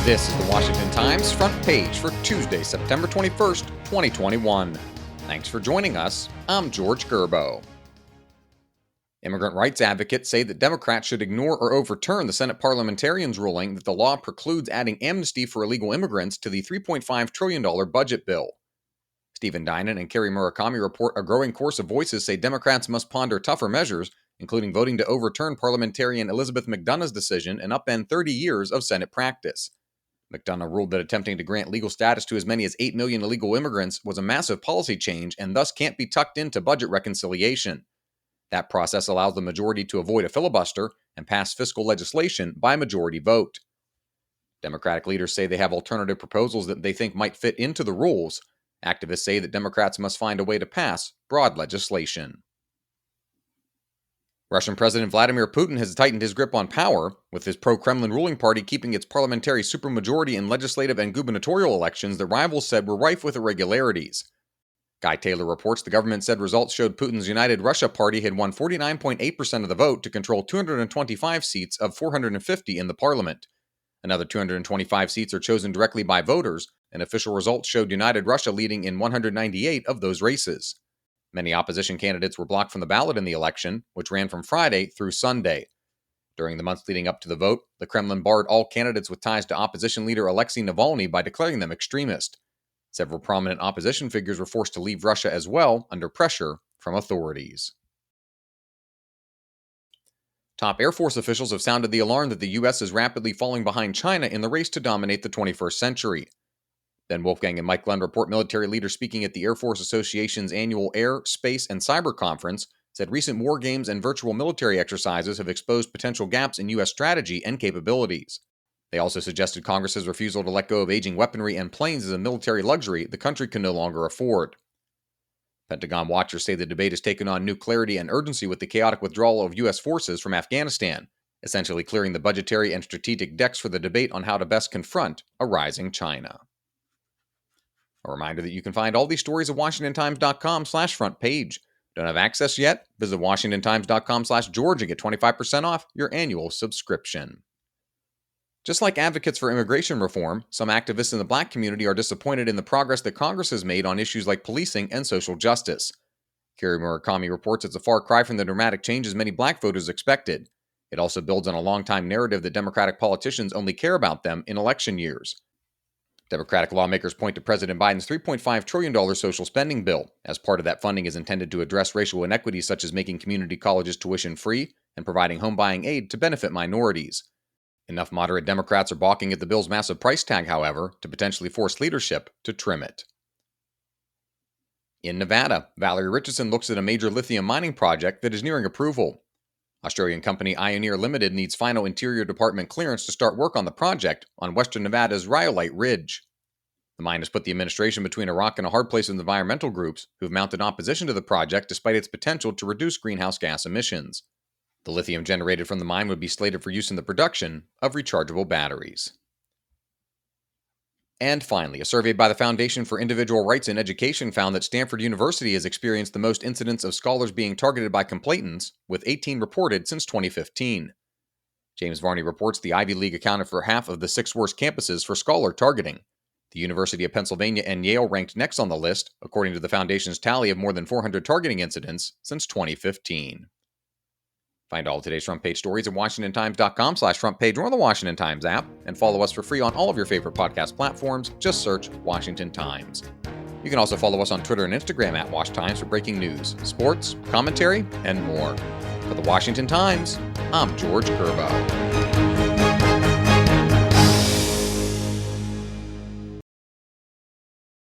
This is the Washington Times front page for Tuesday, September 21st, 2021. Thanks for joining us. I'm George Gerbo. Immigrant rights advocates say that Democrats should ignore or overturn the Senate parliamentarian's ruling that the law precludes adding amnesty for illegal immigrants to the $3.5 trillion budget bill. Stephen Dinan and Kerry Murakami report a growing chorus of voices say Democrats must ponder tougher measures, including voting to overturn parliamentarian Elizabeth McDonough's decision and upend 30 years of Senate practice. McDonough ruled that attempting to grant legal status to as many as 8 million illegal immigrants was a massive policy change and thus can't be tucked into budget reconciliation. That process allows the majority to avoid a filibuster and pass fiscal legislation by majority vote. Democratic leaders say they have alternative proposals that they think might fit into the rules. Activists say that Democrats must find a way to pass broad legislation. Russian President Vladimir Putin has tightened his grip on power, with his pro-Kremlin ruling party keeping its parliamentary supermajority in legislative and gubernatorial elections that rivals said were rife with irregularities. Guy Taylor reports the government said results showed Putin's United Russia party had won 49.8% of the vote to control 225 seats of 450 in the parliament. Another 225 seats are chosen directly by voters, and official results showed United Russia leading in 198 of those races. Many opposition candidates were blocked from the ballot in the election, which ran from Friday through Sunday. During the months leading up to the vote, the Kremlin barred all candidates with ties to opposition leader Alexei Navalny by declaring them extremist. Several prominent opposition figures were forced to leave Russia as well, under pressure from authorities. Top Air Force officials have sounded the alarm that the U.S. is rapidly falling behind China in the race to dominate the 21st century. Ben Wolfgang and Mike Glenn report military leaders speaking at the Air Force Association's annual Air, Space, and Cyber Conference said recent war games and virtual military exercises have exposed potential gaps in U.S. strategy and capabilities. They also suggested Congress's refusal to let go of aging weaponry and planes as a military luxury the country can no longer afford. Pentagon watchers say the debate has taken on new clarity and urgency with the chaotic withdrawal of U.S. forces from Afghanistan, essentially clearing the budgetary and strategic decks for the debate on how to best confront a rising China. A reminder that you can find all these stories at WashingtonTimes.com/front page. Don't have access yet? Visit WashingtonTimes.com/George and get 25% off your annual subscription. Just like advocates for immigration reform, some activists in the Black community are disappointed in the progress that Congress has made on issues like policing and social justice. Kerry Murakami reports it's a far cry from the dramatic changes many Black voters expected. It also builds on a long-time narrative that Democratic politicians only care about them in election years. Democratic lawmakers point to President Biden's $3.5 trillion social spending bill. As part of that funding is intended to address racial inequities such as making community colleges tuition-free and providing home-buying aid to benefit minorities. Enough moderate Democrats are balking at the bill's massive price tag, however, to potentially force leadership to trim it. In Nevada, Valerie Richardson looks at a major lithium mining project that is nearing approval. Australian company Ioneer Limited needs final Interior Department clearance to start work on the project on western Nevada's Rhyolite Ridge. The mine has put the administration between a rock and a hard place with environmental groups who have mounted opposition to the project despite its potential to reduce greenhouse gas emissions. The lithium generated from the mine would be slated for use in the production of rechargeable batteries. And finally, a survey by the Foundation for Individual Rights in Education found that Stanford University has experienced the most incidents of scholars being targeted by complainants, with 18 reported since 2015. James Varney reports the Ivy League accounted for half of the 6 worst campuses for scholar targeting. The University of Pennsylvania and Yale ranked next on the list, according to the Foundation's tally of more than 400 targeting incidents since 2015. Find all of today's front page stories at WashingtonTimes.com/front page or on the Washington Times app, and follow us for free on all of your favorite podcast platforms. Just search Washington Times. You can also follow us on Twitter and Instagram at WashTimes for breaking news, sports, commentary, and more. For the Washington Times, I'm George Gerbo.